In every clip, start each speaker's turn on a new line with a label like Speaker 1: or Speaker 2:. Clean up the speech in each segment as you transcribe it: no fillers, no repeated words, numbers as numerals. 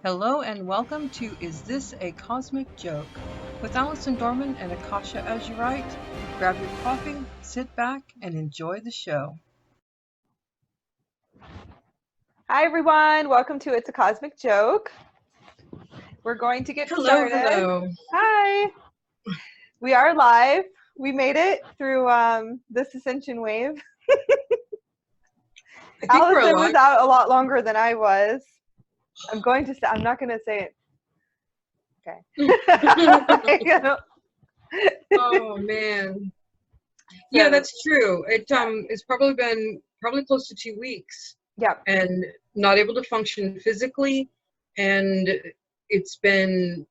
Speaker 1: Hello and welcome to Is This a Cosmic Joke? With Allison Dorman and Akasha Azurite. Grab your coffee, sit back, and enjoy the show.
Speaker 2: Hi everyone, welcome to It's a Cosmic Joke. We're going to get started.
Speaker 1: Hello.
Speaker 2: Hi. We are live. We made it through this ascension wave. Allison was out a lot longer than I was. I'm not going to say it. Okay.
Speaker 1: Oh man. Yeah, that's true. It's probably been close to 2 weeks.
Speaker 2: Yep.
Speaker 1: And not able to function physically, and it's been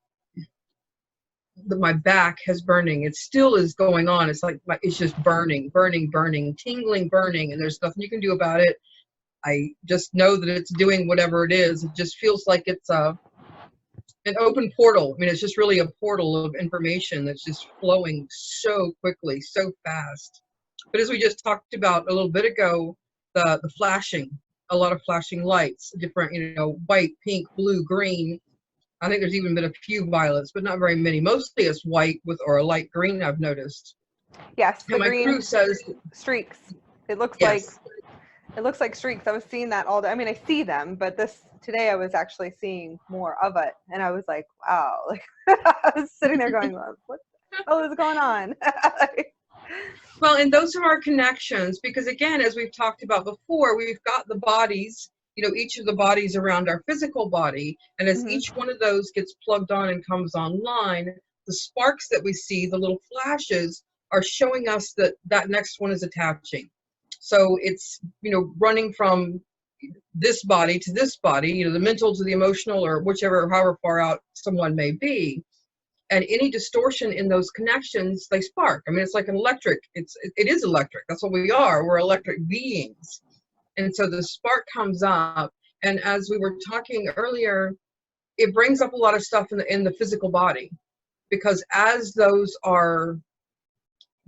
Speaker 1: my back has burning. It still is going on. It's like it's just burning, tingling, burning, and there's nothing you can do about it. I just know that it's doing whatever it is. It just feels like it's an open portal. I mean, it's just really a portal of information that's just flowing so quickly, so fast. But as we just talked about a little bit ago, the flashing, a lot of flashing lights, different, white, pink, blue, green. I think there's even been a few violets, but not very many. Mostly it's white or a light green, I've noticed.
Speaker 2: Yes,
Speaker 1: the green crew says
Speaker 2: streaks. It looks like streaks. I was seeing that all day. I mean, I see them, but today I was actually seeing more of it, and I was like, wow. Like I was sitting there going, what the hell is going on?
Speaker 1: Well, and those are our connections, because again, as we've talked about before, we've got the bodies, each of the bodies around our physical body, and as each one of those gets plugged on and comes online, the sparks that we see, the little flashes, are showing us that that next one is attaching. So it's, running from this body to this body, the mental to the emotional, or however far out someone may be. And any distortion in those connections, they spark. I mean, it's like an electric. It is electric. That's what we are. We're electric beings. And so the spark comes up. And as we were talking earlier, it brings up a lot of stuff in the physical body. Because as those are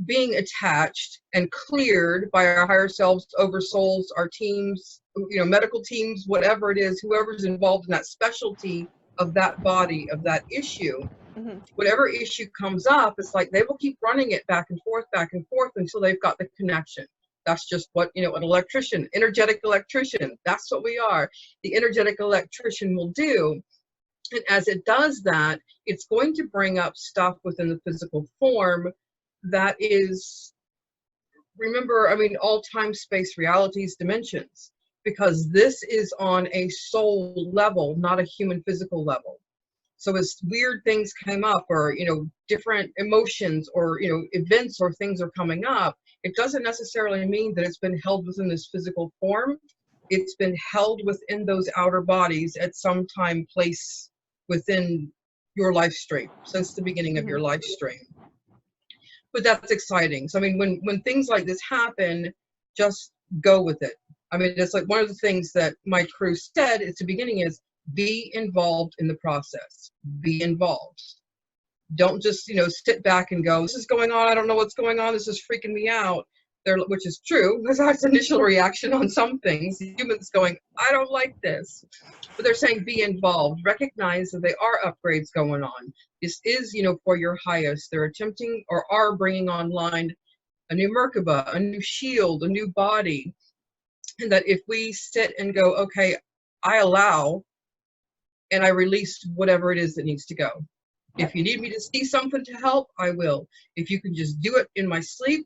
Speaker 1: being attached and cleared by our higher selves, oversouls, our teams, medical teams, whatever it is, whoever's involved in that specialty of that body, of that issue, whatever issue comes up, it's like they will keep running it back and forth until they've got the connection. That's just what, an electrician, energetic electrician, that's what we are. The energetic electrician will do. And as it does that, it's going to bring up stuff within the physical form that is, remember, I mean, all time, space, realities, dimensions, because this is on a soul level, not a human physical level. So as weird things came up, or, different emotions, or, events or things are coming up, it doesn't necessarily mean that it's been held within this physical form. It's been held within those outer bodies at some time, place within your life stream, since the beginning of your life stream. But that's exciting. So, I mean, when things like this happen, just go with it. I mean, it's like one of the things that my crew said at the beginning is, be involved in the process. Be involved. Don't just, sit back and go, this is going on, I don't know what's going on, this is freaking me out. Which is true, because that's initial reaction on some things. Humans going, I don't like this. But they're saying be involved. Recognize that they are upgrades going on. This is, for your highest. They're attempting or are bringing online a new Merkaba, a new shield, a new body. And that if we sit and go, okay, I allow, and I release whatever it is that needs to go. If you need me to see something to help, I will. If you can just do it in my sleep,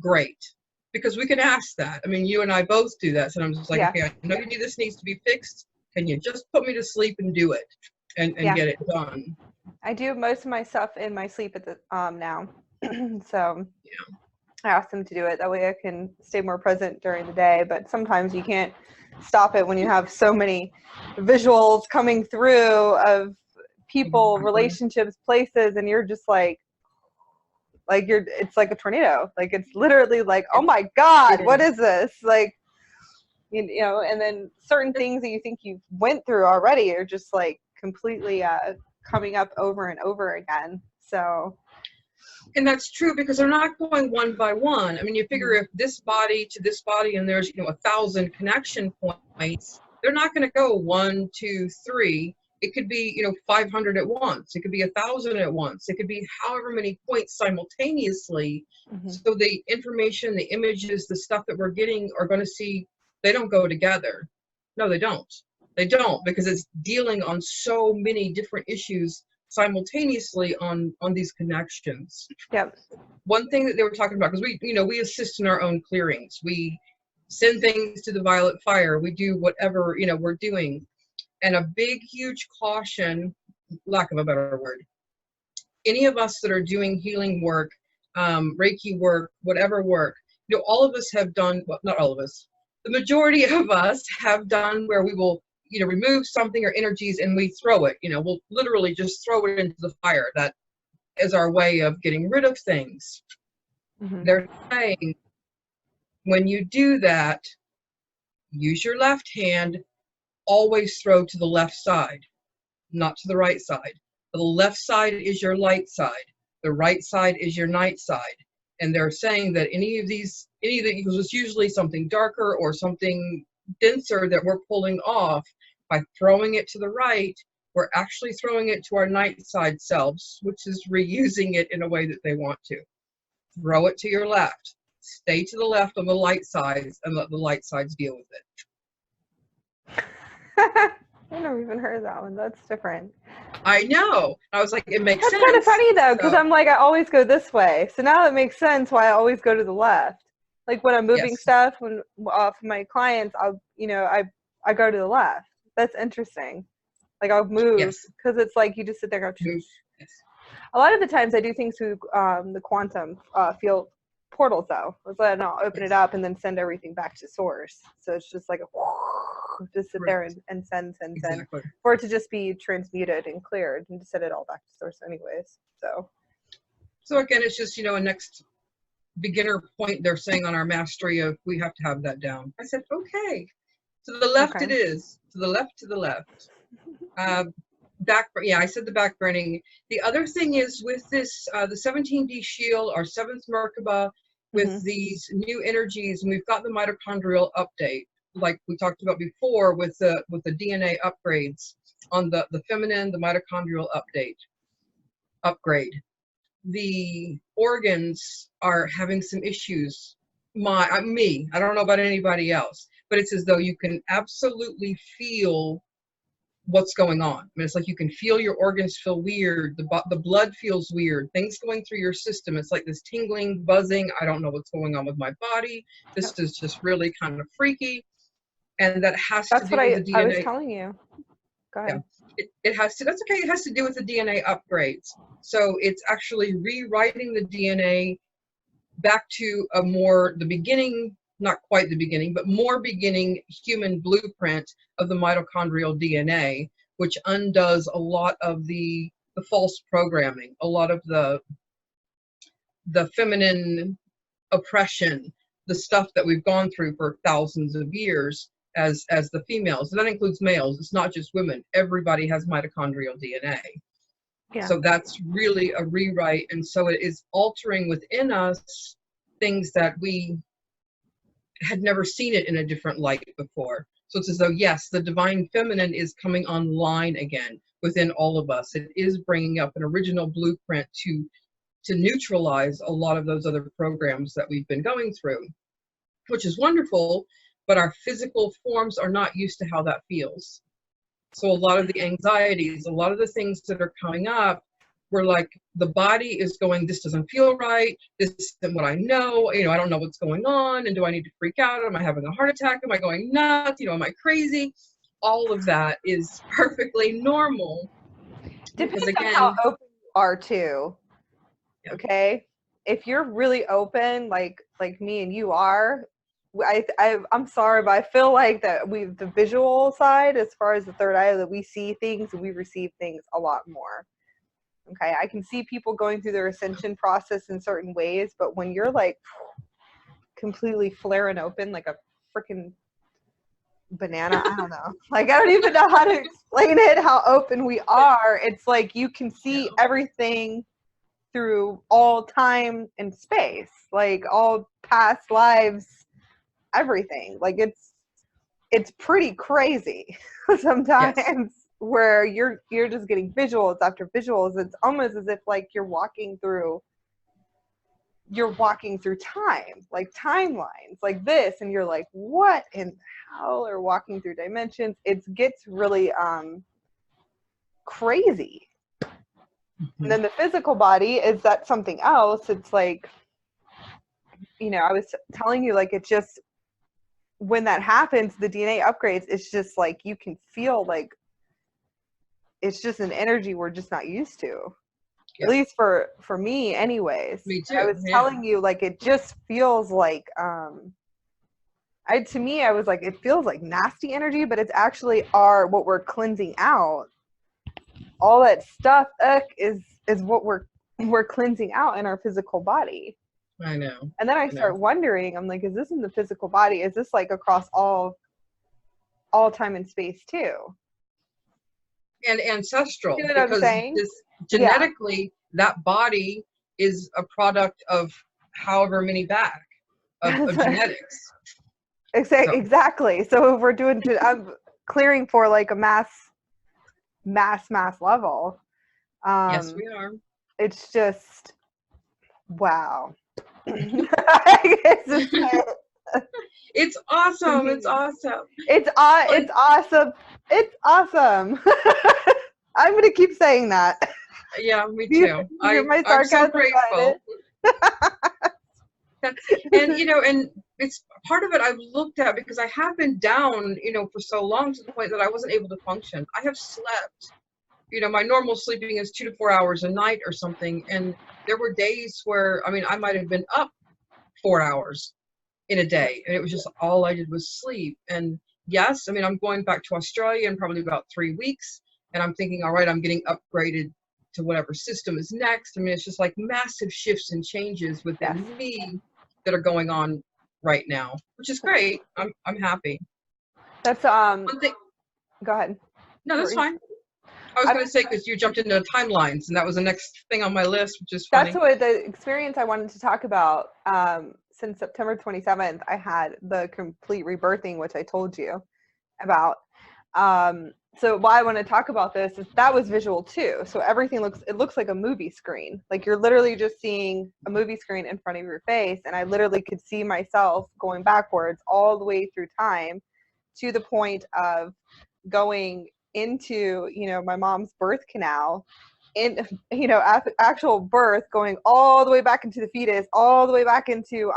Speaker 1: great. Because we can ask that. I mean, you and I both do that. So I'm just like, okay, I know this needs to be fixed. Can you just put me to sleep and do it and get it done?
Speaker 2: I do most of my stuff in my sleep at the now. So I ask them to do it. That way I can stay more present during the day. But sometimes you can't stop it when you have so many visuals coming through of people, relationships, places, and you're just like it's like a tornado. Like it's literally like, oh my God, what is this? Like, and then certain things that you think you went through already are just like completely coming up over and over again. So.
Speaker 1: And that's true, because they're not going one by one. I mean, you figure if this body to this body, and there's 1,000 connection points, they're not going to go 1, 2, 3. It could be, 500 at once. It could be 1,000 at once. It could be however many points simultaneously. So the information, the images, the stuff that we're getting are going to see, they don't go together. No, they don't. They don't, because it's dealing on so many different issues simultaneously on these connections.
Speaker 2: Yep.
Speaker 1: One thing that they were talking about, because we assist in our own clearings. We send things to the violet fire. We do whatever, we're doing. And a big, huge caution, lack of a better word, any of us that are doing healing work, Reiki work, whatever work, all of us have done, well, not all of us, the majority of us have done where we will, remove something or energies and we throw it, we'll literally just throw it into the fire. That is our way of getting rid of things. They're saying, when you do that, use your left hand, always throw to the left side, not to the right side. The left side is your light side. The right side is your night side. And they're saying that any of these, because it's usually something darker or something denser that we're pulling off, by throwing it to the right, we're actually throwing it to our night side selves, which is reusing it in a way that they want to. Throw it to your left. Stay to the left on the light sides and let the light sides deal with it.
Speaker 2: I've never even heard that one. That's different.
Speaker 1: I know. I was like, it makes sense.
Speaker 2: That's kind of funny though, because I'm like, I always go this way. So now it makes sense why I always go to the left. Like when I'm moving stuff, when for my clients, I go to the left. That's interesting. Like I'll move because it's like you just sit there and go.
Speaker 1: Yes.
Speaker 2: A lot of the times I do things through the quantum field portals though. And I'll open it up and then send everything back to source. So it's just like just sit there and send for it to just be transmuted and cleared and to send it all back to source anyways. So
Speaker 1: again, it's just, a next beginner point they're saying on our mastery of we have to have that down. I said, okay. To the left it is. To the left. I said the back burning. The other thing is with this, the 17D shield, our 7th Merkaba, with these new energies, and we've got the mitochondrial update, like we talked about before with the DNA upgrades on the feminine, the mitochondrial upgrade. The organs are having some issues. I don't know about anybody else, but it's as though you can absolutely feel what's going on. I mean, it's like you can feel your organs feel weird. The blood feels weird. Things going through your system. It's like this tingling, buzzing. I don't know what's going on with my body. This is just really kind of freaky. And that has to do with the DNA.
Speaker 2: I was telling you. Go ahead.
Speaker 1: Yeah. It has to, that's okay. It has to do with the DNA upgrades. So it's actually rewriting the DNA back to the beginning, not quite the beginning, but more beginning human blueprint of the mitochondrial DNA, which undoes a lot of the false programming, a lot of the feminine oppression, the stuff that we've gone through for thousands of years as the females. And that includes males. It's not just women. Everybody has mitochondrial DNA. Yeah. So that's really a rewrite. And so it is altering within us things that we had never seen it in a different light before. So it's as though, yes, the divine feminine is coming online again within all of us. It is bringing up an original blueprint to neutralize a lot of those other programs that we've been going through, which is wonderful, but our physical forms are not used to how that feels. So a lot of the anxieties, a lot of the things that are coming up, we're like, the body is going, this doesn't feel right. This isn't what I know. I don't know what's going on. And do I need to freak out? Am I having a heart attack? Am I going nuts? Am I crazy? All of that is perfectly normal.
Speaker 2: Depends on how open you are too. Yeah. Okay. If you're really open, like me and you are, I'm sorry, but I feel like that the visual side, as far as the third eye, that we see things and we receive things a lot more. Okay, I can see people going through their ascension process in certain ways, but when you're like completely flaring open like a freaking banana, I don't know. Like, I don't even know how to explain it, how open we are. It's like you can see everything through all time and space, like all past lives, everything. Like it's pretty crazy sometimes where you're just getting visuals after visuals. It's almost as if like you're walking through time, like timelines like this, and you're like, what in hell, or walking through dimensions. It gets really crazy. And then the physical body is that something else. It's like, you know, I was telling you, like, it just, when that happens, the DNA upgrades, it's just like you can feel like it's just an energy we're just not used to. At least for me anyways.
Speaker 1: Me too.
Speaker 2: I was telling you, like, it just feels like to me I was like, it feels like nasty energy, but it's actually what we're cleansing out. All that stuff is what we're cleansing out in our physical body.
Speaker 1: I know.
Speaker 2: And then I start wondering, I'm like, is this in the physical body? Is this like across all time and space too?
Speaker 1: And ancestral,
Speaker 2: you know what
Speaker 1: because
Speaker 2: I'm saying?
Speaker 1: this genetically, that body is a product of however many back of genetics.
Speaker 2: Exactly. So if we're doing, I'm clearing for like a mass level.
Speaker 1: Yes, we are.
Speaker 2: It's just, wow.
Speaker 1: It's awesome. It's awesome.
Speaker 2: It's awesome. It's awesome. I'm going to keep saying that.
Speaker 1: Yeah, me too.
Speaker 2: My
Speaker 1: I'm so
Speaker 2: sarcasm
Speaker 1: grateful. And, you know, and it's part of it I've looked at, because I have been down, you know, for so long, to the point that I wasn't able to function. I have slept, you know, my normal sleeping is 2 to 4 hours a night or something. And there were days where, I mean, I might have been up 4 hours in a day, and it was just all I did was sleep. And yes, I mean, I'm going back to Australia in probably about 3 weeks, and I'm thinking, all right, I'm getting upgraded to whatever system is next. I mean, it's just like massive shifts and changes within me that are going on right now, which is great. I'm happy.
Speaker 2: That's One thing. Go ahead.
Speaker 1: No, that's fine. I was going to say, because you jumped into timelines, and that was the next thing on my list, which is funny.
Speaker 2: That's what the experience I wanted to talk about. Since September 27th, I had the complete rebirthing, which I told you about. So why I want to talk about this is that was visual too. So everything looks like a movie screen. Like you're literally just seeing a movie screen in front of your face. And I literally could see myself going backwards all the way through time to the point of going into, you know, my mom's birth canal, in, you know, actual birth, going all the way back into the fetus, all the way back into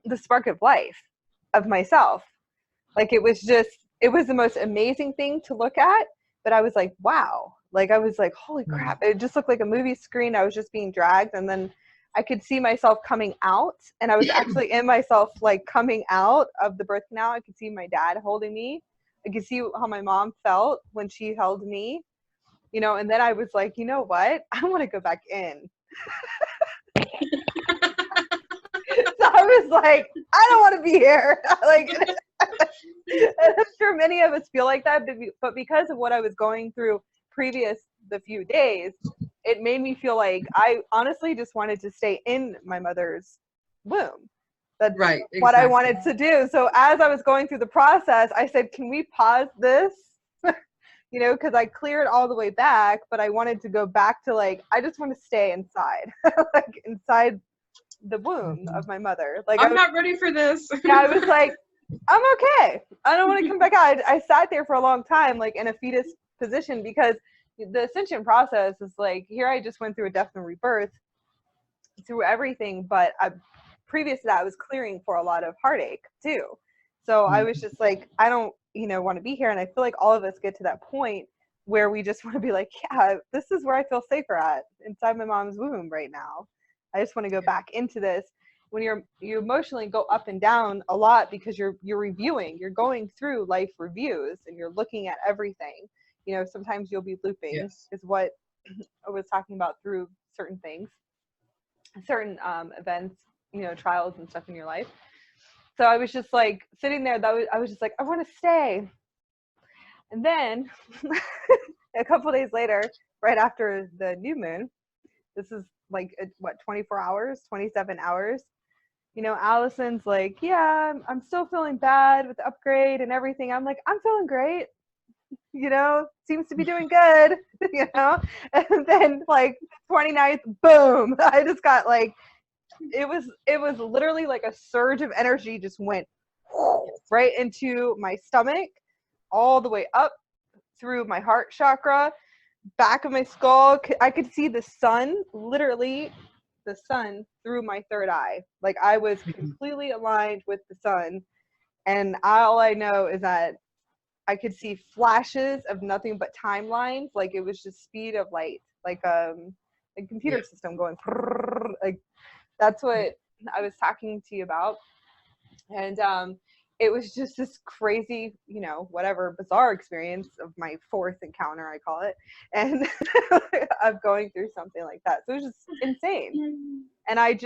Speaker 2: the spark of life of myself. Like it was the most amazing thing to look at. But I was like, wow. Like I was like, holy crap. It just looked like a movie screen. I was just being dragged. And then I could see myself coming out. And I was actually in myself, like coming out of the birth canal. I could see my dad holding me. I could see how my mom felt when she held me. You know, and then I was like, you know what? I want to go back in. So I was like, I don't want to be here. Like, and I'm sure many of us feel like that, but because of what I was going through the few days, it made me feel like I honestly just wanted to stay in my mother's womb. That's right, exactly what I wanted to do. So as I was going through the process, I said, can we pause this? You know, because I cleared all the way back, but I wanted to go back to, like, I just want to stay inside, like inside the womb of my mother. Like
Speaker 1: I'm not ready for this.
Speaker 2: Yeah, I was like, I'm okay. I don't want to come back out. I sat there for a long time, like in a fetus position, because the ascension process is like, here I just went through a death and rebirth, through everything, but previous to that, I was clearing for a lot of heartache too. So I was just like, I don't, you know, want to be here. And I feel like all of us get to that point where we just want to be like, yeah, this is where I feel safer at, inside my mom's womb right now. I just want to go back into this. When you emotionally go up and down a lot, because you're reviewing, you're going through life reviews, and you're looking at everything. You know, sometimes you'll be looping, is what I was talking about, through certain things, certain events, you know, trials and stuff in your life. So I was just like sitting there, I was just like, I want to stay. And then a couple of days later, right after the new moon, this is like, 24 hours, 27 hours, you know, Allison's like, yeah, I'm still feeling bad with the upgrade and everything. I'm like, I'm feeling great. you know, seems to be doing good, you know. And then like 29th, boom, I just got like, it was literally like a surge of energy just went right into my stomach, all the way up through my heart chakra, back of my skull. I could see the sun, literally the sun through my third eye. Like I was completely aligned with the sun. And all I know is that I could see flashes of nothing but timelines. Like it was just speed of light, like a computer system going like, that's what I was talking to you about. And it was just this crazy, you know, whatever bizarre experience of my fourth encounter, I call it, and of going through something like that. So it was just insane. And I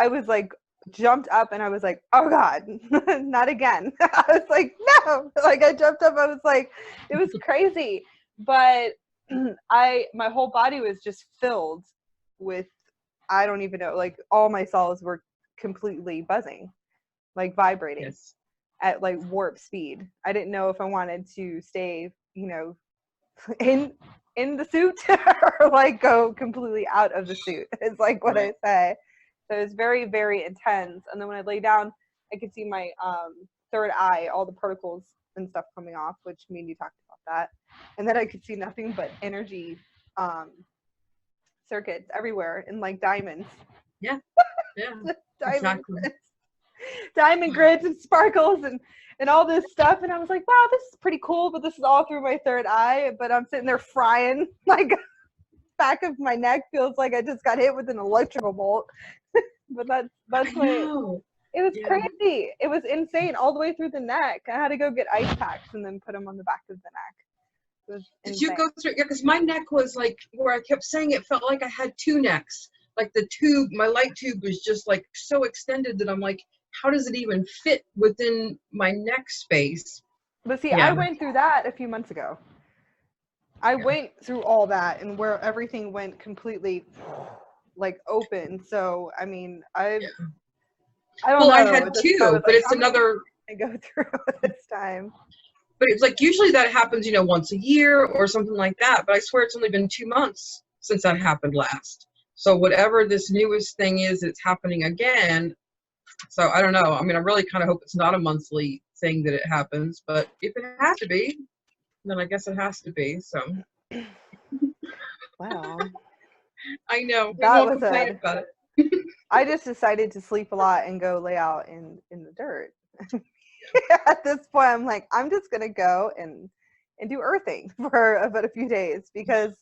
Speaker 2: was like, jumped up and I was like, oh God, not again. I was like, no, like I jumped up, I was like, it was crazy. But my whole body was just filled with, I don't even know, like all my cells were completely buzzing, like vibrating at like warp speed. I didn't know if I wanted to stay, you know, in the suit or like go completely out of the suit. It's like what I say. So it was very, very intense. And then when I lay down, I could see my third eye, all the particles and stuff coming off, which me and you talked about that. And then I could see nothing but energy circuits everywhere in like diamonds.
Speaker 1: Yeah.
Speaker 2: Exactly. Diamond grids and sparkles and all this stuff. And I was like, wow, this is pretty cool, but this is all through my third eye. But I'm sitting there frying, like back of my neck feels like I just got hit with an electrical bolt. But that's what it was crazy. It was insane all the way through the neck. I had to go get ice packs and then put them on the back of the neck.
Speaker 1: Did you go through? Yeah, because my neck was like where I kept saying it felt like I had two necks. Like the tube, my light tube was just like so extended that I'm like, how does it even fit within my neck space?
Speaker 2: But see, I went through that a few months ago. I went through all that and where everything went completely like open. So I mean, I don't know.
Speaker 1: I had two, but like, it's another.
Speaker 2: I go through this time.
Speaker 1: But it's like usually that happens, you know, once a year or something like that. But I swear it's only been 2 months since that happened last. So whatever this newest thing is, it's happening again. So I don't know. I mean, I really kind of hope it's not a monthly thing that it happens. But if it has to be, then I guess it has to be. So.
Speaker 2: Wow.
Speaker 1: I know.
Speaker 2: That was about it. I just decided to sleep a lot and go lay out in the dirt. At this point, I'm like, I'm just gonna go and do earthing for about a few days because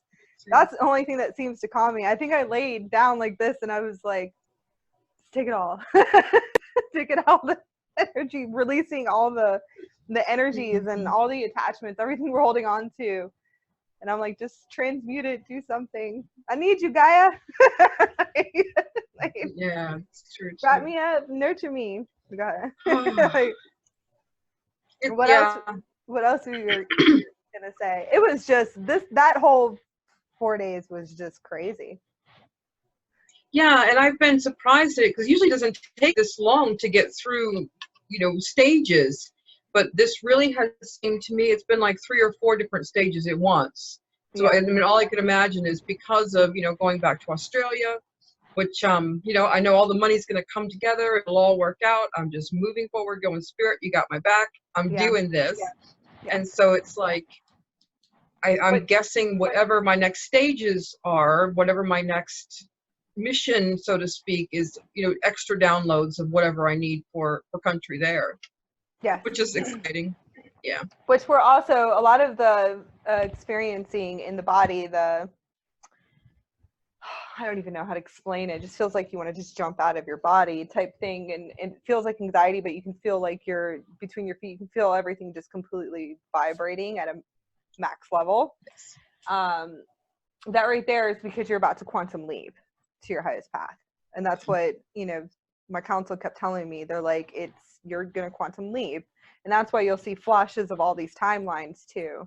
Speaker 2: that's the only thing that seems to calm me. I think I laid down like this and I was like, take it all. Take it all, the energy, releasing all the energies and all the attachments, everything we're holding on to. And I'm like, just transmute it, do something. I need you, Gaia.
Speaker 1: Yeah, it's true.
Speaker 2: Wrap me up, nurture me. Gaia. What else were you gonna say? It was just that whole 4 days was just crazy.
Speaker 1: Yeah, and I've been surprised at it because usually it doesn't take this long to get through, you know, stages. But this really has seemed to me, it's been like 3 or 4 different stages at once. So I mean, all I could imagine is because of, you know, going back to Australia, which, you know, I know all the money's going to come together. It'll all work out. I'm just moving forward, going, Spirit, you got my back. I'm doing this. And so it's like, I'm guessing whatever my next stages are, whatever my next mission, so to speak, is, you know, extra downloads of whatever I need for country there. Yeah. Which is exciting. Yeah.
Speaker 2: Which we're also, a lot of the experiencing in the body, I don't even know how to explain it. It just feels like you want to just jump out of your body type thing. And it feels like anxiety, but you can feel like you're between your feet. You can feel everything just completely vibrating at a max level. That right there is because you're about to quantum leap to your highest path. And that's what, you know, my counsel kept telling me. They're like, you're going to quantum leap. And that's why you'll see flashes of all these timelines too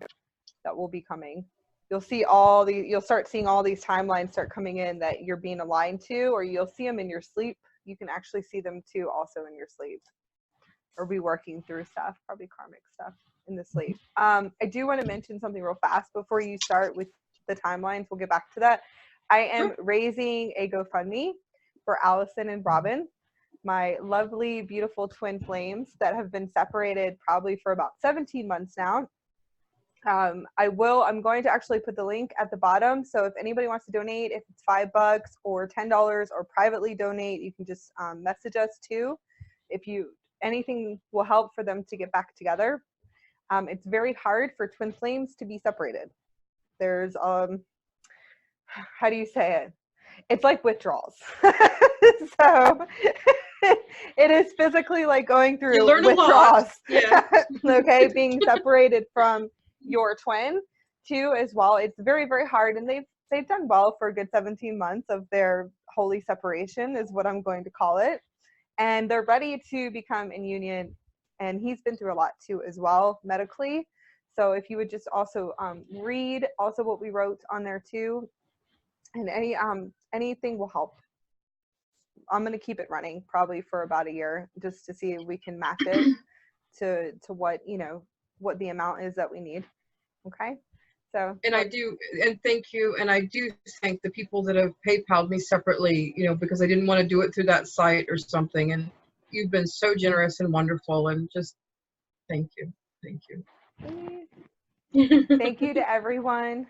Speaker 2: that will be coming. You'll start seeing all these timelines start coming in that you're being aligned to, or you'll see them in your sleep. You can actually see them too also in your sleep, or be working through stuff, probably karmic stuff. in the sleep. I do want to mention something real fast before you start with the timelines. We'll get back to that. I am raising a GoFundMe for Allison and Robin, my lovely, beautiful twin flames that have been separated probably for about 17 months now. I'm going to actually put the link at the bottom. So if anybody wants to donate, if it's $5 or $10 or privately donate, you can just message us too. Anything will help for them to get back together. It's very hard for twin flames to be separated. There's, how do you say it? It's like withdrawals. So it is physically like going through
Speaker 1: you learn
Speaker 2: withdrawals.
Speaker 1: Yeah.
Speaker 2: Okay, being separated from your twin too as well. It's very, very hard, and they've done well for a good 17 months of their holy separation is what I'm going to call it. And they're ready to become in union, and he's been through a lot too as well medically. So if you would just also read also what we wrote on there too, and anything will help. I'm going to keep it running probably for about a year just to see if we can match it to what, what the amount is that we need. Okay. So.
Speaker 1: And thank you. And I do thank the people that have PayPal'd me separately, because I didn't want to do it through that site or something. And you've been so generous and wonderful, and just thank you. Thank you.
Speaker 2: Thank you to everyone.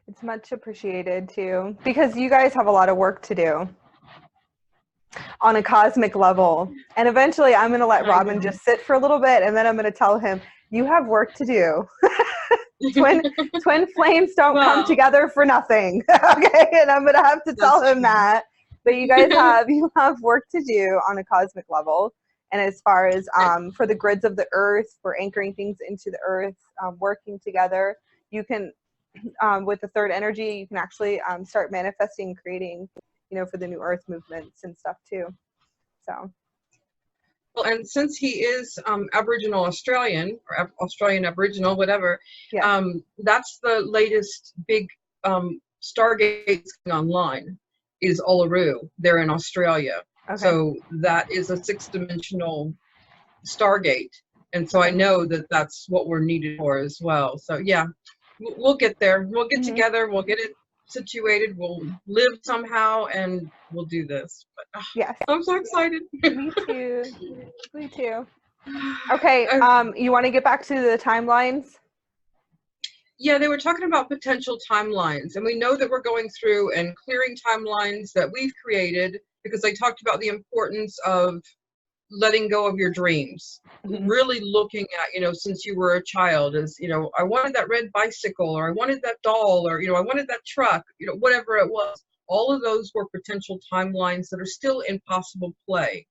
Speaker 2: It's much appreciated too, because you guys have a lot of work to do on a cosmic level. And eventually I'm going to let Robin just sit for a little bit, and then I'm going to tell him, you have work to do. Twin flames don't come together for nothing. Okay. And I'm going to have to tell him that, but you guys have work to do on a cosmic level. And as far as for the grids of the earth, for anchoring things into the earth, working together, you can, with the third energy, you can actually start manifesting, creating, for the new earth movements and stuff too. So.
Speaker 1: Well, and since he is Aboriginal Australian, or Australian Aboriginal, whatever, that's the latest big Stargate online is Uluru. They're in Australia. Okay. So that is a 6-dimensional Stargate. And so I know that that's what we're needed for as well. So yeah, we'll get there. We'll get together. We'll get it situated. We'll live somehow, and we'll do this. But,
Speaker 2: yes,
Speaker 1: I'm so excited.
Speaker 2: Me too. Me too. Okay. You want to get back to the timelines?
Speaker 1: Yeah, they were talking about potential timelines, and we know that we're going through and clearing timelines that we've created, because they talked about the importance of letting go of your dreams, really looking at, since you were a child, as, I wanted that red bicycle, or I wanted that doll, or, I wanted that truck, whatever it was. All of those were potential timelines that are still in possible play.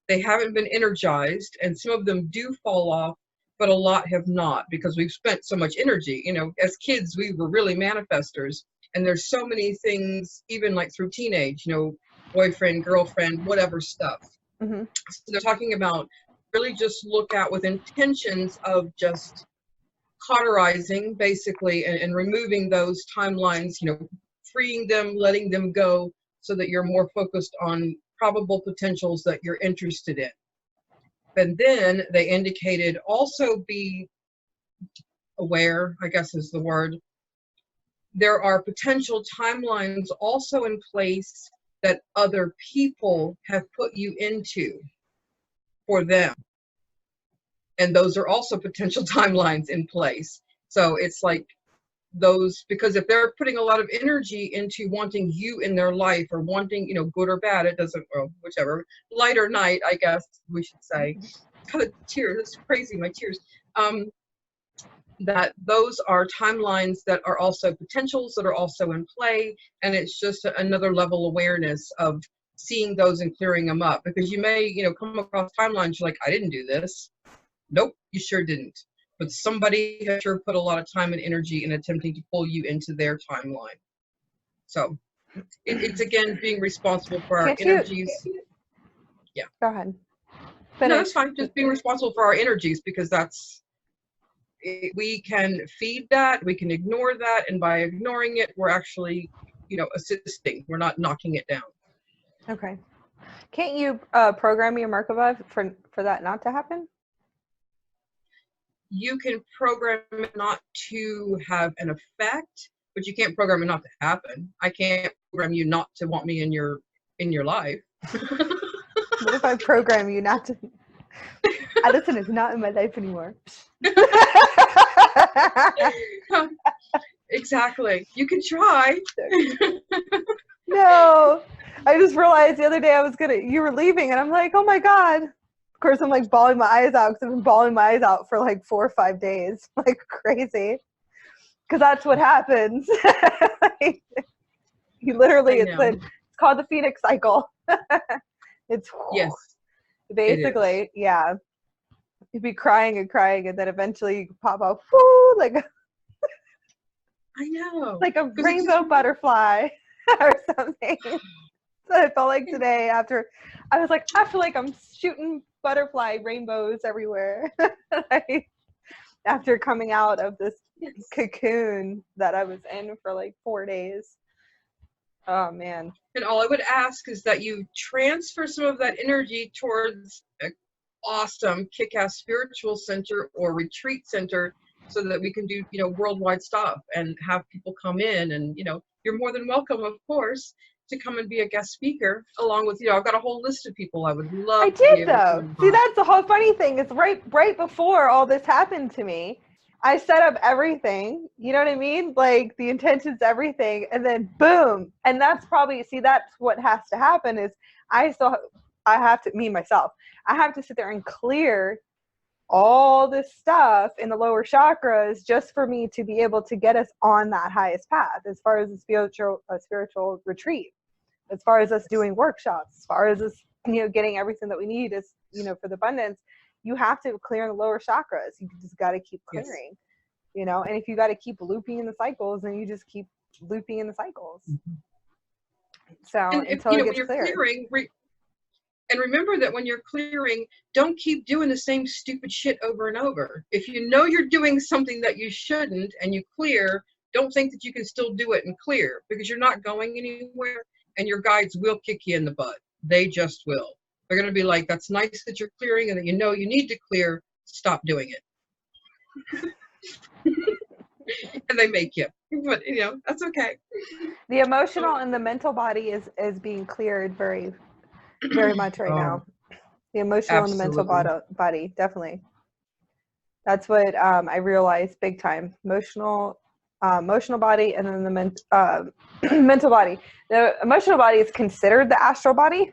Speaker 1: They haven't been energized, and some of them do fall off, but a lot have not, because we've spent so much energy. As kids, we were really manifestors, and there's so many things, even like through teenage, boyfriend, girlfriend, whatever stuff. So they're talking about really just look at with intentions of just cauterizing, basically, and removing those timelines, freeing them, letting them go, so that you're more focused on probable potentials that you're interested in. And then they indicated also be aware, I guess is the word. There are potential timelines also in place that other people have put you into for them. And those are also potential timelines in place. So it's like those, because if they're putting a lot of energy into wanting you in their life, or wanting, good or bad, it doesn't, well, whichever, light or night, I guess we should say. God, tears, it's crazy, my tears. That those are timelines that are also potentials that are also in play, and it's just another level awareness of seeing those and clearing them up, because you may come across timelines, you're like, I didn't do this. Nope, you sure didn't, but somebody has sure put a lot of time and energy in attempting to pull you into their timeline. So it's again being responsible for our energies. Yeah, go ahead. No, that's fine. Just being responsible for our energies, because we can feed that, we can ignore that, and by ignoring it, we're actually, assisting. We're not knocking it down.
Speaker 2: Okay. Can't you program your Merkaba for that not to happen?
Speaker 1: you can program it not to have an effect, but you can't program it not to happen. I can't program you not to want me in your life.
Speaker 2: What if I program you not to? Allison is not in my life anymore.
Speaker 1: Exactly. You can try.
Speaker 2: No, I just realized the other day you were leaving, and I'm like, oh my God. Of course, I'm like bawling my eyes out, because I've been bawling my eyes out for like 4 or 5 days, like crazy. Because that's what happens. Like, you literally, it's called the Phoenix cycle. It's
Speaker 1: yes,
Speaker 2: basically, yeah. You'd be crying and crying, and then eventually you pop out, whoo, like
Speaker 1: I know,
Speaker 2: like a rainbow butterfly or something. So I felt like today after I feel like I'm shooting butterfly rainbows everywhere. Like, after coming out of this cocoon that I was in for like 4 days. Oh man.
Speaker 1: And all I would ask is that you transfer some of that energy towards an awesome kick-ass spiritual center or retreat center, so that we can do, worldwide stuff and have people come in, and, you're more than welcome, of course, to come and be a guest speaker, along with, I've got a whole list of people I would love
Speaker 2: I
Speaker 1: to be
Speaker 2: did
Speaker 1: able
Speaker 2: though.
Speaker 1: to
Speaker 2: See, that's the whole funny thing. Is right before all this happened to me, I set up everything. You know what I mean? Like the intentions, everything, and then boom. And that's what has to happen is I have to sit there and clear all this stuff in the lower chakras just for me to be able to get us on that highest path, as far as a spiritual retreat, as far as us doing workshops, as far as us, getting everything that we need is, for the abundance. You have to clear the lower chakras. You just got to keep clearing, and if you got to keep looping in the cycles, then you just keep looping in the cycles. So until it gets cleared.
Speaker 1: Clearing, and remember that when you're clearing, don't keep doing the same stupid shit over and over. If you know you're doing something that you shouldn't and you clear, don't think that you can still do it and clear, because you're not going anywhere, and your guides will kick you in the butt. They just will. They're going to be like, that's nice that you're clearing and that you need to clear. Stop doing it. And they make you. But, that's okay.
Speaker 2: The emotional and the mental body is being cleared very, very much right now. The emotional and the mental body, definitely. That's what I realized big time. Emotional body, and then the mental body. The emotional body is considered the astral body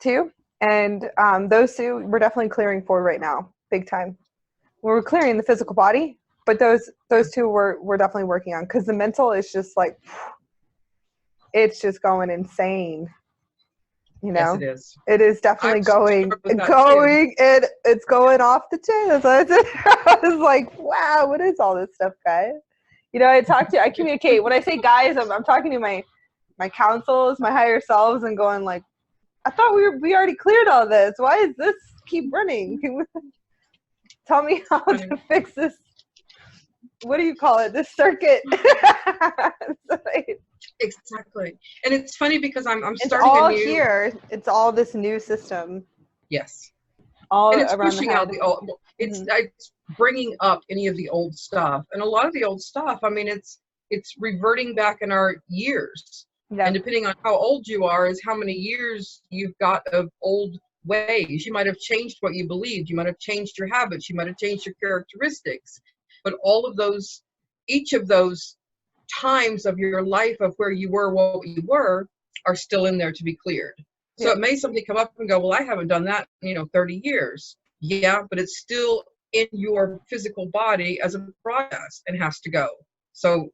Speaker 2: too, and those two we're definitely clearing for right now, big time. We're clearing the physical body, but those two we're definitely working on, because the mental is just like, it's just going insane.
Speaker 1: Yes, it is.
Speaker 2: It is definitely going, and it's going off the chain. So I was like, wow, what is all this stuff, guys? I communicate. When I say guys, I'm talking to my councils, my higher selves, and going like, I thought we already cleared all this. Why is this keep running? Tell me how to fix this. What do you call it? This circuit.
Speaker 1: Exactly. And it's funny because I'm
Speaker 2: it's
Speaker 1: starting
Speaker 2: all
Speaker 1: a new
Speaker 2: here. It's all this new system.
Speaker 1: Yes.
Speaker 2: All
Speaker 1: and it's
Speaker 2: around
Speaker 1: pushing
Speaker 2: the head.
Speaker 1: out the old. It's bringing up any of the old stuff, and a lot of the old stuff. I mean, it's reverting back in our years, and depending on how old you are, is how many years you've got of old ways. You might have changed what you believed. You might have changed your habits. You might have changed your characteristics. But all of those, each of those times of your life of where you were, what you were, are still in there to be cleared. So it may somebody come up and go, well, I haven't done that, 30 years. Yeah, but it's still in your physical body as a process and has to go. So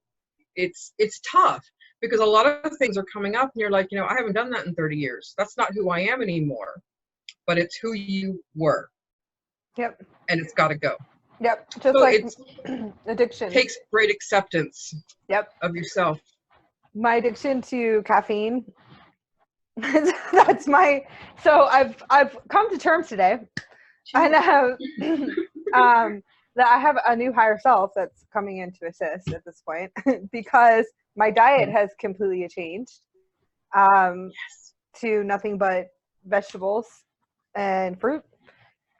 Speaker 1: it's tough, because a lot of things are coming up and you're like, I haven't done that in 30 years. That's not who I am anymore, but it's who you were.
Speaker 2: Yep.
Speaker 1: And it's got to go.
Speaker 2: Yep. Just so like addiction.
Speaker 1: Takes great acceptance.
Speaker 2: Yep.
Speaker 1: Of yourself.
Speaker 2: My addiction to caffeine. That's my. So I've come to terms today, and that I have a new higher self that's coming in to assist at this point, because my diet has completely changed to nothing but vegetables and fruit.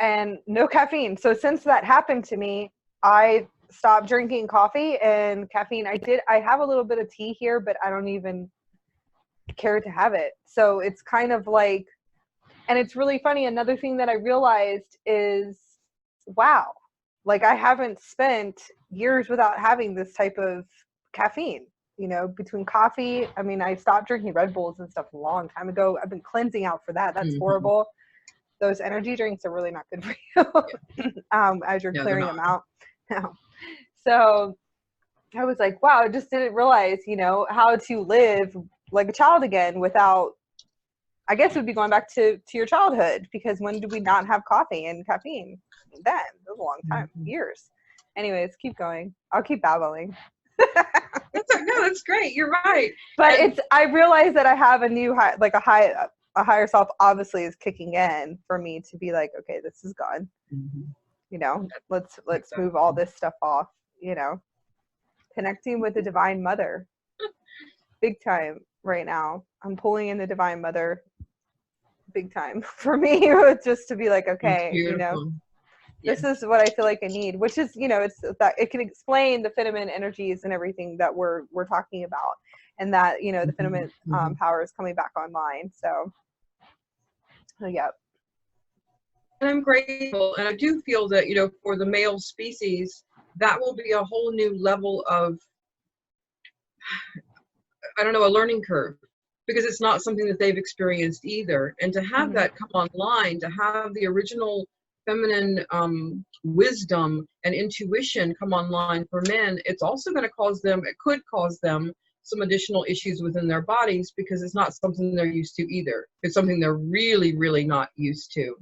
Speaker 2: and no caffeine. So since that happened to me, I stopped drinking coffee and caffeine. I have a little bit of tea here, but I don't even care to have it. So it's kind of like, and it's really funny. Another thing that I realized is, wow, like I haven't spent years without having this type of caffeine, you know, between coffee. I mean, I stopped drinking Red Bulls and stuff a long time ago. I've been cleansing out for that. That's horrible. Those energy drinks are really not good for you. As you're clearing them out. No. So I was like, wow, I just didn't realize, you know, how to live like a child again without, I guess it would be going back to your childhood, because when did we not have coffee and caffeine? Then it was a long time, years. Anyways, keep going. I'll keep babbling.
Speaker 1: No, that's great. You're right.
Speaker 2: But I realize that I have a new a higher self obviously is kicking in for me to be like, okay, this is gone. You know, let's move all this stuff off, you know. Connecting with the Divine Mother. Big time right now. I'm pulling in the Divine Mother big time for me, just to be like, okay, you know, this is what I feel like I need, which is, you know, it's that it can explain the feminine energies and everything that we're talking about, and that, you know, the feminine power is coming back online. So yeah.
Speaker 1: And I'm grateful, and I do feel that, you know, for the male species, that will be a whole new level of, I don't know, a learning curve, because it's not something that they've experienced either. And to have that come online, to have the original feminine wisdom and intuition come online for men, it's also going to cause them, it could cause them some additional issues within their bodies, because it's not something they're used to either. It's something they're really, really not used to.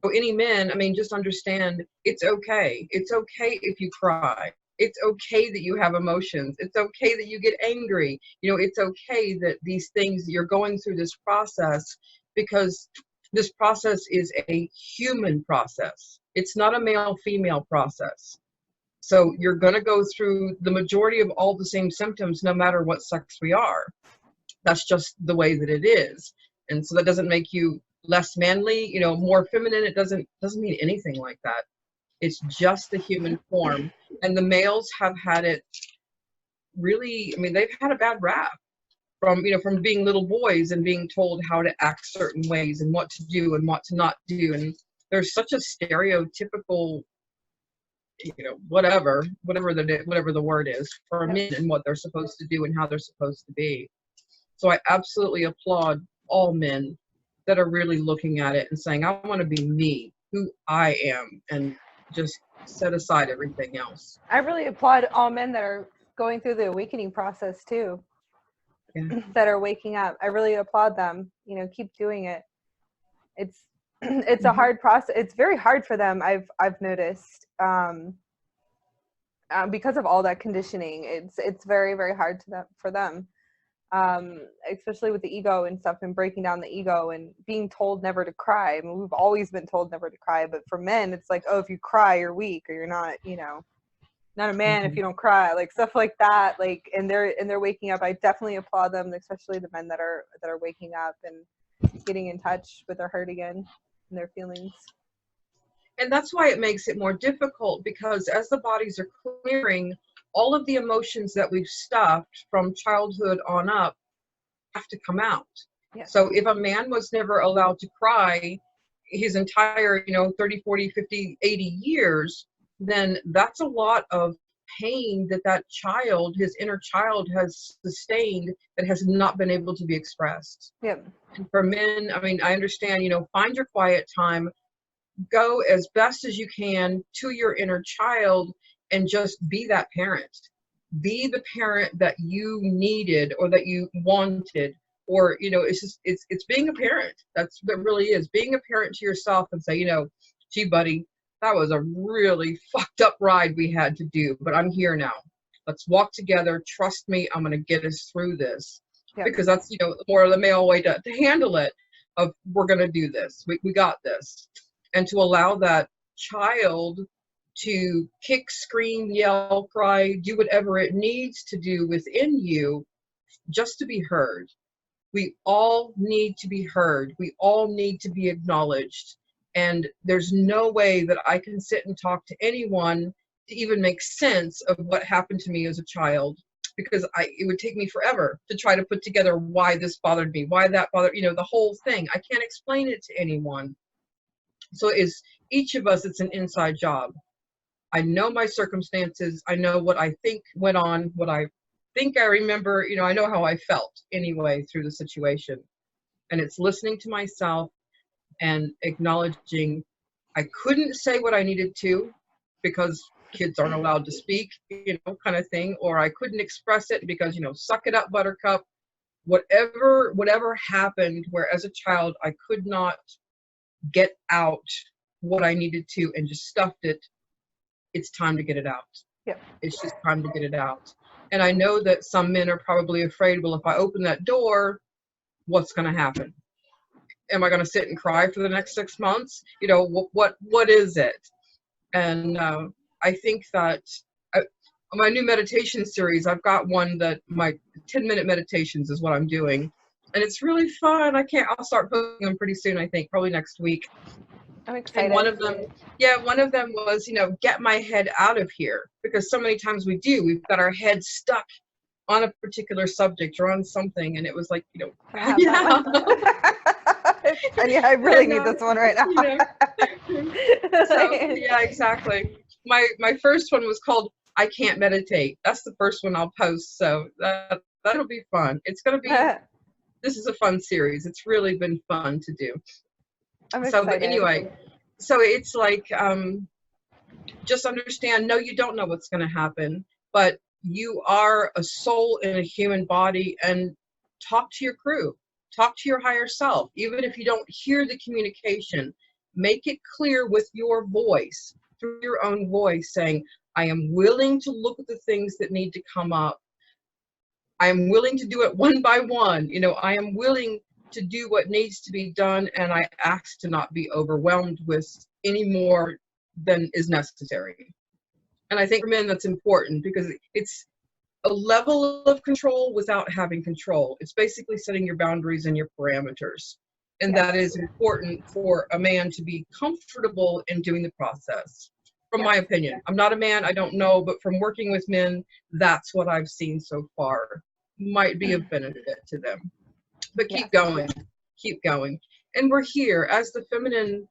Speaker 1: So any men, I mean, just understand, it's okay. It's okay if you cry. It's okay that you have emotions. It's okay that you get angry. You know, it's okay that these things, you're going through this process, because this process is a human process. It's not a male-female process. So you're going to go through the majority of all the same symptoms, no matter what sex we are. That's just the way that it is. And so that doesn't make you less manly, you know, more feminine. It doesn't mean anything like that. It's just the human form. And the males have had it really, I mean, they've had a bad rap from, you know, from being little boys and being told how to act certain ways and what to do and what to not do. And there's such a stereotypical, you know, whatever the word is for men and what they're supposed to do and how they're supposed to be. So I absolutely applaud all men that are really looking at it and saying, I want to be me, who I am, and just set aside everything else.
Speaker 2: I really applaud all men that are going through the awakening process too. That are waking up. I really applaud them. You know, keep doing it. It's a hard process. It's very hard for them. I've noticed because of all that conditioning. It's very, very hard for them. Especially with the ego and stuff, and breaking down the ego and being told never to cry. I mean, we've always been told never to cry, but for men, it's like, oh, if you cry, you're weak, or you're not, you know, not a man if you don't cry, like stuff like that. Like, and they're waking up. I definitely applaud them, especially the men that are waking up and getting in touch with their heart again and their feelings.
Speaker 1: And that's why it makes it more difficult, because as the bodies are clearing, all of the emotions that we've stuffed from childhood on up have to come out.
Speaker 2: Yeah.
Speaker 1: So if a man was never allowed to cry his entire, you know, 30, 40, 50, 80 years, then that's a lot of pain that child, his inner child, has sustained that has not been able to be expressed.
Speaker 2: Yeah.
Speaker 1: And for men, I mean, I understand, you know, find your quiet time, go as best as you can to your inner child, and just be that parent. Be the parent that you needed or that you wanted, or, you know, it's being a parent. That really is being a parent to yourself, and say, you know, gee, buddy, that was a really fucked up ride we had to do, but I'm here now. Let's walk together. Trust me, I'm going to get us through this. Yep. Because that's, you know, more of the male way to handle it, of we're going to do this. We got this. And to allow that child to kick, scream, yell, cry, do whatever it needs to do within you, just to be heard. We all need to be heard. We all need to be acknowledged. And there's no way that I can sit and talk to anyone to even make sense of what happened to me as a child, because it would take me forever to try to put together why this bothered me, why that bothered, the whole thing. I can't explain it to anyone. So it's each of us, it's an inside job. I know my circumstances. I know what I think went on, what I think I remember, I know how I felt anyway through the situation. And it's listening to myself and acknowledging I couldn't say what I needed to because kids aren't allowed to speak, kind of thing, or I couldn't express it because, suck it up, buttercup, whatever happened where as a child I could not get out what I needed to and just stuffed it. It's time to get it out.
Speaker 2: Yep.
Speaker 1: It's just time to get it out. And I know that some men are probably afraid, well, if I open that door, what's going to happen? Am I going to sit and cry for the next 6 months? What is it? And I think that my new meditation series, I've got one that my 10-minute meditations is what I'm doing. And it's really fun. I'll start posting them pretty soon, I think, probably next week.
Speaker 2: I'm excited.
Speaker 1: And one of them was, get my head out of here, because so many times we've got our head stuck on a particular subject or on something, and it was like,
Speaker 2: yeah. And yeah, I really need this one right now.
Speaker 1: So yeah, exactly. My first one was called I Can't Meditate. That's the first one I'll post, so that'll be fun. It's gonna be this is a fun series. It's really been fun to do.
Speaker 2: I'm excited.
Speaker 1: But anyway, so it's like just understand, no, you don't know what's going to happen, but you are a soul in a human body, and talk to your crew, talk to your higher self. Even if you don't hear the communication, make it clear with your voice, through your own voice, saying, I am willing to look at the things that need to come up. I am willing to do it one by one. I am willing to do what needs to be done, and I ask to not be overwhelmed with any more than is necessary. And I think for men that's important, because it's a level of control without having control. It's basically setting your boundaries and your parameters. And that is important for a man to be comfortable in doing the process, from my opinion. I'm not a man, I don't know, but from working with men, that's what I've seen so far. Might be of benefit to them. But keep going. And we're here as the feminine.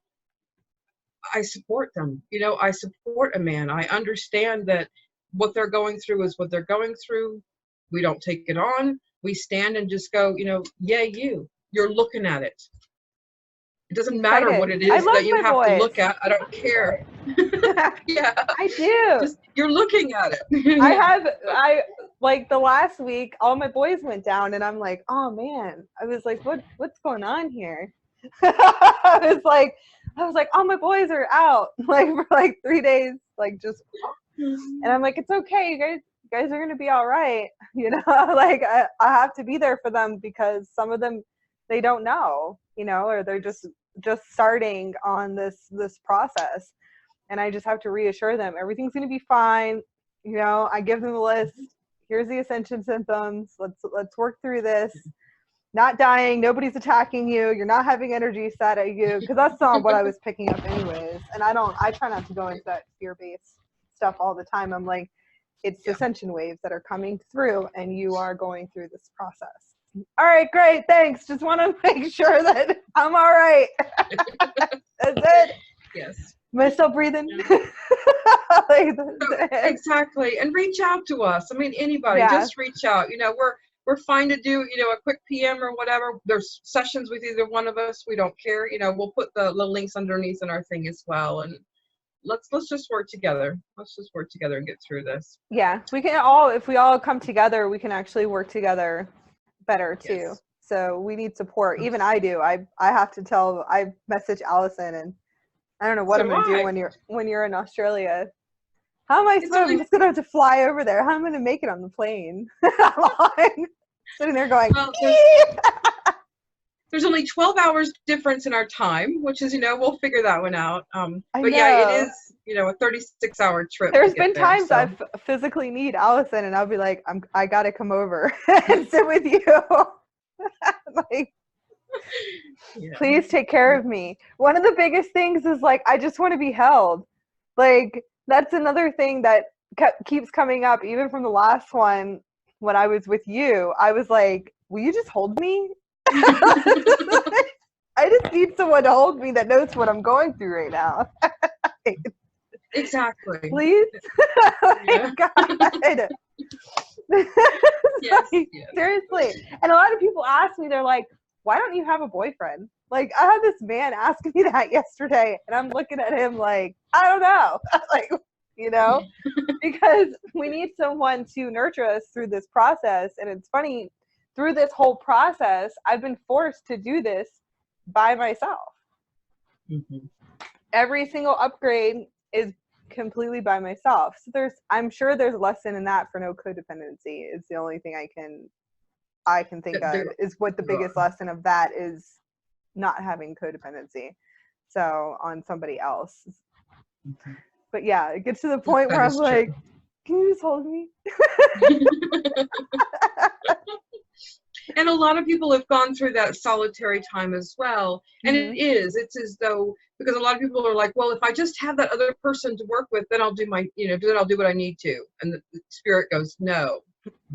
Speaker 1: I support them. I support a man. I understand that what they're going through is what they're going through. We don't take it on. We stand and just go, you're looking at it. It doesn't matter what it is that you have to look at. I don't care. Yeah.
Speaker 2: I do.
Speaker 1: You're looking at it.
Speaker 2: I like the last week, all my boys went down, and I'm like, oh man. I was like, what's going on here? I was like, all my boys are out, like, for like 3 days, like, just, and I'm like, it's okay, you guys are gonna be all right, like, I have to be there for them, because some of them, they don't know, or they're just starting on this process, and I just have to reassure them everything's gonna be fine. I give them a list. Here's the Ascension symptoms. Let's work through this. Not dying, nobody's attacking you, you're not having energy set at you, because that's not what I was picking up anyways. And I try not to go into that fear-based stuff all the time. I'm like, it's ascension waves that are coming through, and you are going through this process. All right, great, thanks. Just want to make sure that I'm all right. That's it.
Speaker 1: Yes.
Speaker 2: Am I still breathing?
Speaker 1: Exactly. And reach out to us. I mean, anybody, just reach out. We're fine to do, a quick PM or whatever. There's sessions with either one of us. We don't care. We'll put the links underneath in our thing as well. And let's just work together. Let's just work together and get through this.
Speaker 2: Yeah, we can if we all come together, we can actually work together better too. Yes. So we need support. Even I do. I have to I message Allison, and I don't know what I'm gonna do when you're in Australia. How am I supposed? I'm just gonna have to fly over there. How am I gonna make it on the plane? Sitting there going. Well,
Speaker 1: there's only 12 hours difference in our time, which is, we'll figure that one out. But yeah, it is, a 36-hour trip.
Speaker 2: There's been times I physically need Allison, and I'll be like, I gotta come over and sit with you. Like,
Speaker 1: Yeah.
Speaker 2: Please take care of me. One of the biggest things is like, I just want to be held. Like, that's another thing that keeps coming up, even from the last one when I was with you. I was like, will you just hold me? I just need someone to hold me that knows what I'm going through right now.
Speaker 1: Exactly.
Speaker 2: Please?
Speaker 1: Yeah.
Speaker 2: God.
Speaker 1: Yes,
Speaker 2: Like,
Speaker 1: yes.
Speaker 2: seriously. And a lot of people ask me, they're like, why don't you have a boyfriend? Like, I had this man ask me that yesterday, and I'm looking at him like, I don't know. Like, you know, because we need someone to nurture us through this process. And it's funny, through this whole process, I've been forced to do this by myself.
Speaker 1: Mm-hmm.
Speaker 2: Every single upgrade is completely by myself. So I'm sure there's a lesson in that for no codependency. It's the only thing I can think of is what the biggest lesson of that is, not having codependency. So on somebody else.
Speaker 1: Mm-hmm.
Speaker 2: But yeah, it gets to the point where I'm like, can you just hold me?
Speaker 1: And a lot of people have gone through that solitary time as well. And it's as though, because a lot of people are like, well, if I just have that other person to work with, then I'll do then I'll do what I need to. And the spirit goes, no,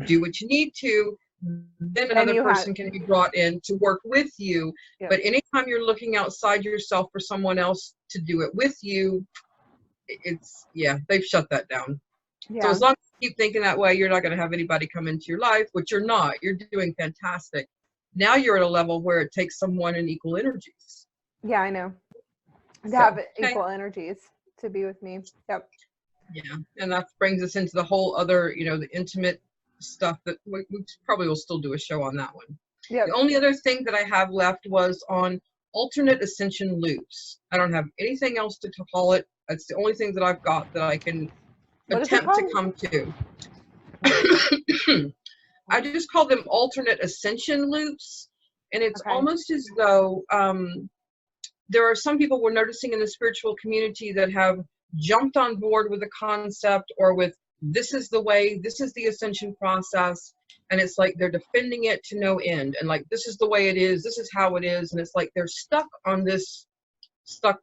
Speaker 1: do what you need to. Then another person can be brought in to work with you. Yep. But anytime you're looking outside yourself for someone else to do it with you, they've shut that down. Yeah. So as long as you keep thinking that way, you're not going to have anybody come into your life, which you're not. You're doing fantastic. Now you're at a level where it takes someone in equal energies.
Speaker 2: Yeah, I know. To have equal energies to be with me. Yep.
Speaker 1: Yeah, and that brings us into the whole other, the intimate stuff that we probably will still do a show on that one. Yep. The only other thing that I have left was on alternate ascension loops. I don't have anything else to call it. That's the only thing that I've got that I can attempt to come to. I just call them alternate ascension loops, and it's almost as though there are some people we're noticing in the spiritual community that have jumped on board with the concept or with this is the way, this is the ascension process, and it's like they're defending it to no end, and like this is the way it is, this is how it is, and it's like they're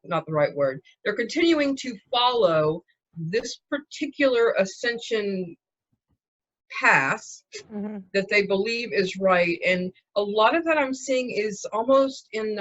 Speaker 1: not the right word, they're continuing to follow this particular ascension path that they believe is right. And a lot of that I'm seeing is almost in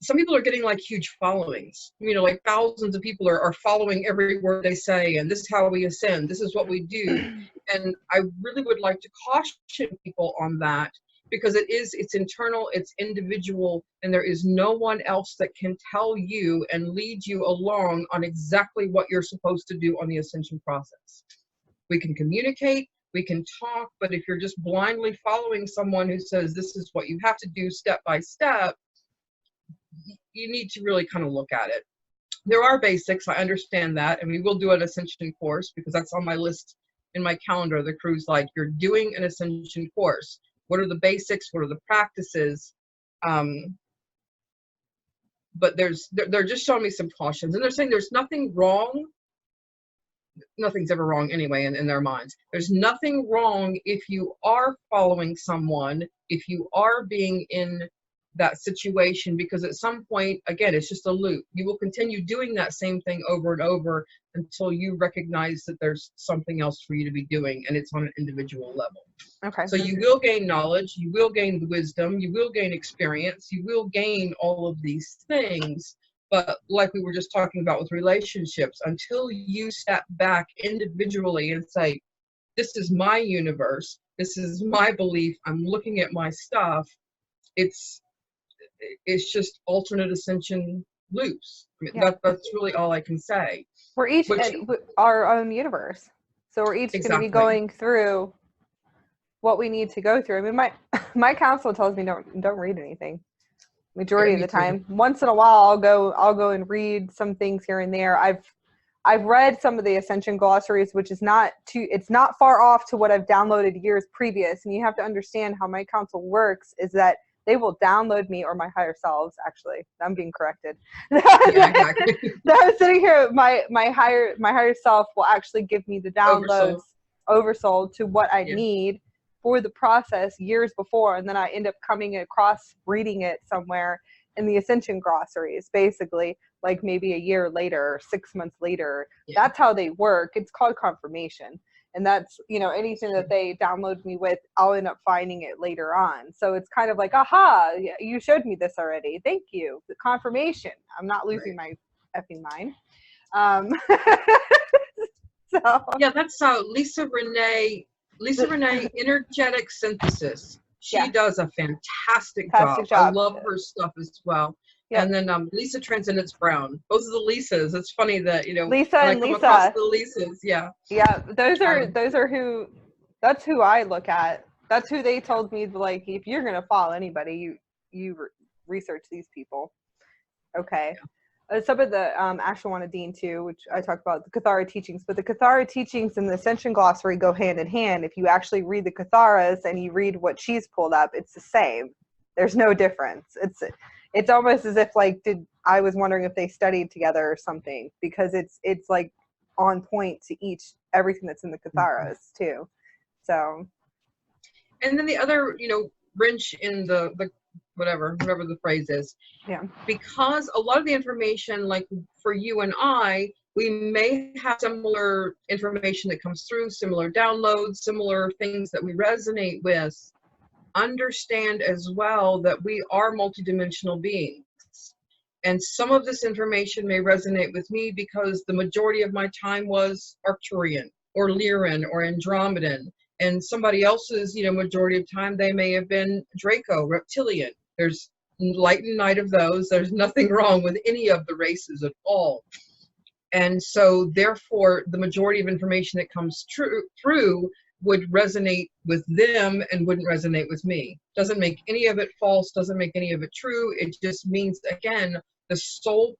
Speaker 1: some people are getting like huge followings, like thousands of people are following every word they say, and this is how we ascend, this is what we do. And I really would like to caution people on that, because it's internal, it's individual, and there is no one else that can tell you and lead you along on exactly what you're supposed to do on the ascension process. We can communicate, we can talk, but if you're just blindly following someone who says this is what you have to do step by step, you need to really kind of look at it. There are basics, I understand that, and we will do an ascension course because that's on my list in my calendar. The crew's like, you're doing an ascension course. What are the basics? What are the practices? But they're just showing me some cautions, and they're saying there's nothing wrong. Nothing's ever wrong anyway in their minds. There's nothing wrong if you are following someone, if you are being in that situation, because at some point, again, it's just a loop. You will continue doing that same thing over and over until you recognize that there's something else for you to be doing, and it's on an individual level. Okay. So you will gain knowledge, you will gain the wisdom, you will gain experience, you will gain all of these things. But like we were just talking about with relationships, until you step back individually and say, this is my universe, this is my belief, I'm looking at my stuff, it's just alternate ascension loops. I mean, that's really all I can say.
Speaker 2: We're each in our own universe. So we're each going to be going through what we need to go through. I mean, my counsel tells me don't read anything. Majority of the time. Once in a while I'll go and read some things here and there. I've read some of the Ascension glossaries, which is it's not far off to what I've downloaded years previous. And you have to understand how my counsel works is that they will download me, or my higher selves, actually. I'm being corrected. Yeah, exactly. I was sitting here, my higher self will actually give me the downloads, oversoul to what I need for the process years before, and then I end up coming across reading it somewhere in the Ascension glossaries, basically, like maybe a year later or 6 months later. Yeah. That's how they work. It's called confirmation. And that's, you know, anything that they download me with, I'll end up finding it later on. So it's kind of like, aha, you showed me this already. Thank you. The confirmation. I'm not losing my effing mind. So
Speaker 1: yeah, that's Lisa Renee, Energetic Synthesis. She does a fantastic job. I love her stuff as well. Yep. And then Lisa Transcendence Brown. Those are the Lisas. It's funny that, you know,
Speaker 2: Lisa and Lisa.
Speaker 1: The Lisas, yeah.
Speaker 2: Yeah, those are who. That's who I look at. That's who they told me, like, if you're gonna follow anybody, you research these people. Okay. Yeah. Some of the Ashwanadine too, which I talked about, the Kathara teachings, but the Kathara teachings and the Ascension glossary go hand in hand. If you actually read the Katharas and you read what she's pulled up, it's the same. There's no difference. It's almost as if, like, I was wondering if they studied together or something, because it's like on point to everything that's in the Katharas too. So,
Speaker 1: and then the other, you know, wrench in the whatever the phrase is.
Speaker 2: Yeah.
Speaker 1: Because a lot of the information, like for you and I, we may have similar information that comes through, similar downloads, similar things that we resonate with. Understand as well that we are multidimensional beings. And some of this information may resonate with me because the majority of my time was Arcturian or Lyran or Andromedan. And somebody else's, you know, majority of time, they may have been Draco, Reptilian. There's light and night of those. There's nothing wrong with any of the races at all. And so therefore, the majority of information that comes through would resonate with them and wouldn't resonate with me. Doesn't make any of it false, doesn't make any of it true. It just means, again, the soul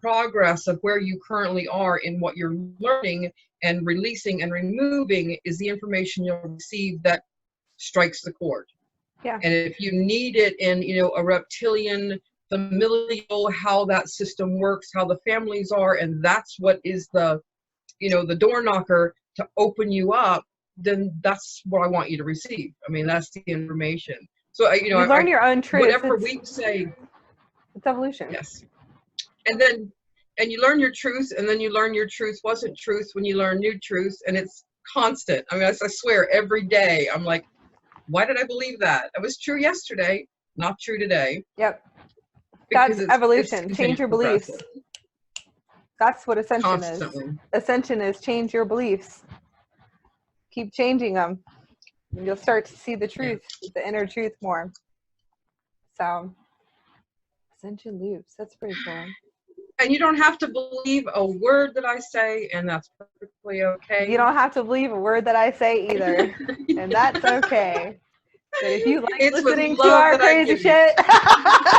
Speaker 1: progress of where you currently are in what you're learning and releasing and removing is the information you'll receive that strikes the chord.
Speaker 2: Yeah.
Speaker 1: And if you need it in, you know, a reptilian, familial, how that system works, how the families are, and that's what is the, you know, the door knocker to open you up, then that's what I want you to receive. I mean, that's the information. So, you know,
Speaker 2: you learn your own truth.
Speaker 1: Whatever we say.
Speaker 2: It's evolution.
Speaker 1: Yes. And you learn your truth, and then you learn your truth wasn't truth when you learn new truth, and it's constant. I mean, I swear, every day, I'm like, why did I believe that? That was true yesterday, not true today.
Speaker 2: Yep. That's evolution. Change your beliefs. That's what Ascension is. Ascension is change your beliefs. Keep changing them, and you'll start to see the truth, the inner truth more. So, Ascension loops. That's pretty cool.
Speaker 1: And you don't have to believe a word that I say, and that's perfectly okay.
Speaker 2: You don't have to believe a word that I say either, and that's okay. But if you like listening to our crazy shit,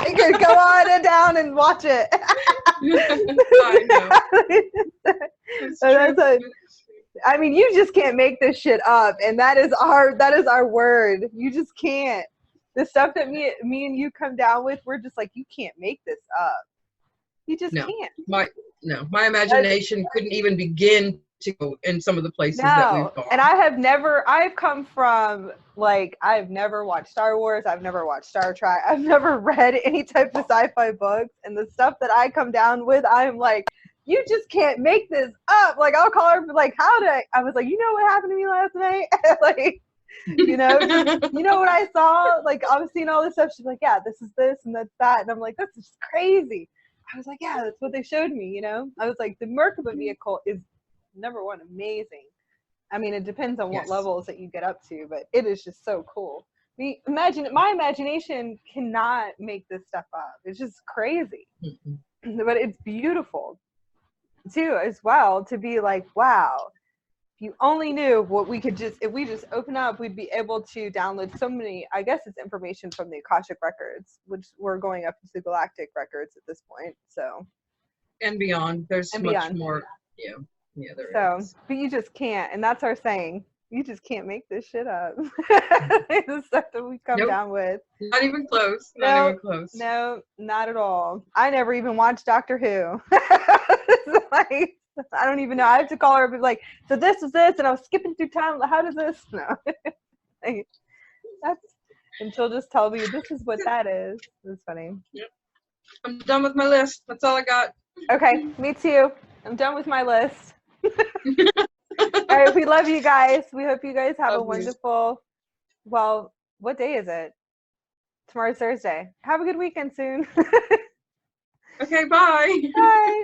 Speaker 2: you can go on and down and watch it. I know. I mean, you just can't make this shit up, and that is our word. You just can't. The stuff that me and you come down with, we're just like, you can't make this up. You just can't.
Speaker 1: My imagination couldn't even begin to go in some of the places that we've gone.
Speaker 2: And I've come from, like, I've never watched Star Wars, I've never watched Star Trek, I've never read any type of sci-fi books, and the stuff that I come down with, I'm like, you just can't make this up. Like, I'll call her, like, I was like, you know what happened to me last night? Like, you know what I saw? Like, I was seeing all this stuff. She's like, yeah, this is this and that's that. And I'm like, that's just crazy. I was like, yeah, that's what they showed me, you know? I was like, the Merkaba vehicle is, number one, amazing. I mean, it depends on what levels that you get up to, but it is just so cool. My imagination cannot make this stuff up. It's just crazy. But it's beautiful, too, as well, to be like, wow, if you only knew what we could if we just open up, we'd be able to download so many, I guess it's information from the Akashic records, which we're going up into the Galactic records at this point, so.
Speaker 1: And beyond. There's much more, there is.
Speaker 2: But you just can't, and that's our saying. You just can't make this shit up. The stuff that we come down with.
Speaker 1: Not even close. Not even close.
Speaker 2: No, not at all. I never even watched Doctor Who. Like, I don't even know. I have to call her and be like, so this is this, and I was skipping through time. How does this? No. like, and she'll just tell me this is what that is. It's funny.
Speaker 1: Yep. I'm done with my list. That's all I got.
Speaker 2: Okay, me too. I'm done with my list. All right, we love you guys. We hope you guys have a wonderful, well, what day is it? Tomorrow's Thursday. Have a good weekend soon.
Speaker 1: Okay, bye.
Speaker 2: Bye.